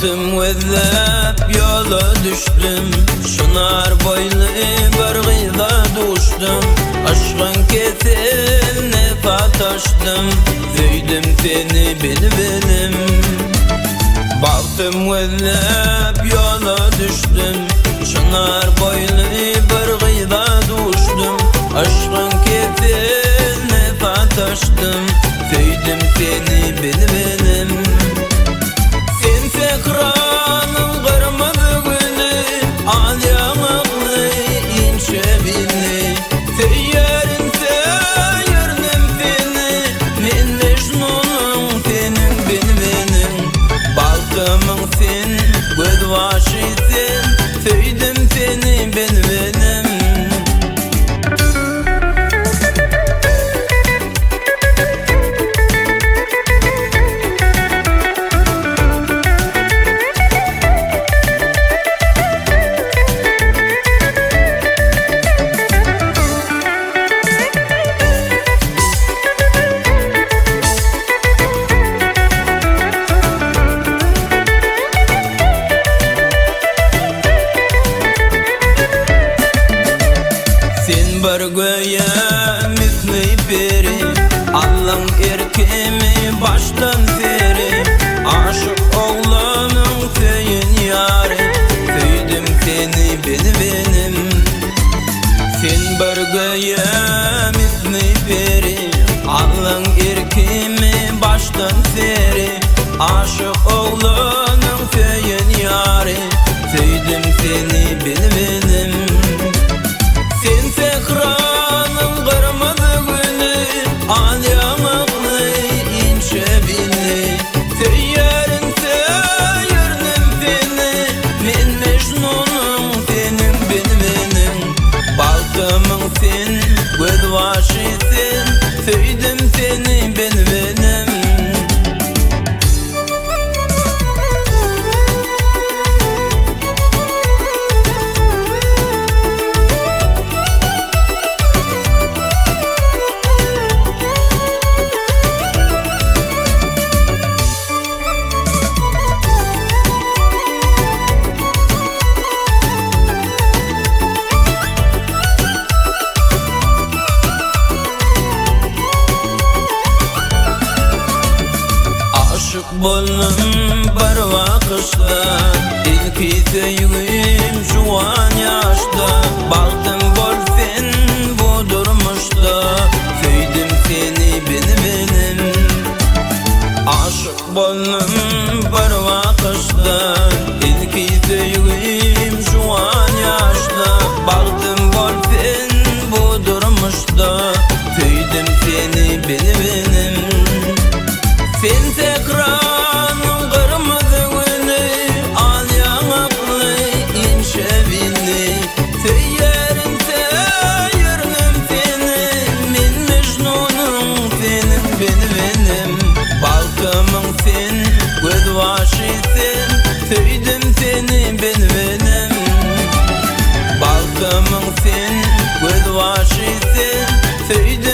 Baktım özlep yola düştüm, şınar boylu bir gıyda düştüm. Aşkın keseline fataştım, büydüm seni benim. Baktım özlep yola düştüm, şınar boylu bir gıyda düştüm. Aşkın keseline fataştım, büydüm seni benim. Sen sekranın kırmızı gülü, al yanaklı ince billi. Seyyerin seyirdim seni, men Mecnun'um senin benim. Balkımın sen, göz başı sen, söyledim seni benim. Bir göğe misli peri, Allah'ın erkemi baştan seri. Aşık oğlanın feyin yari, söyledim seni benim. Sen bir göğe misli peri, Allah'ın erkemi baştan seri. Aşık oğlanın feyin yari, söyledim seni benim. Sen sekranın kırmızı gülü, al yanaklı ince billi. Seyyerin seyirdim seni, men Mecnun'um senin benim. Balkımın sen, göz başı sen, söyledim seni benim. Aşık boldum bir vakışta, ilki söygüm şu an yaşta. Baktım bol sen bu durmuşta, söyledim seni benim. Aşık boldum bir vakışta, ilki söygüm şu an yaşta. Baktım bol sen bu durmuşta, söyledim seni benim. Sen sekranın kırmızı gülü, al yanaklı ince billi. Seyyerin seyirdim seni, men Mecnun'um senin benim. Balkımın sen, göz başı sen, söyledim seni benim. Balkımın sen, göz başı sen, söyledim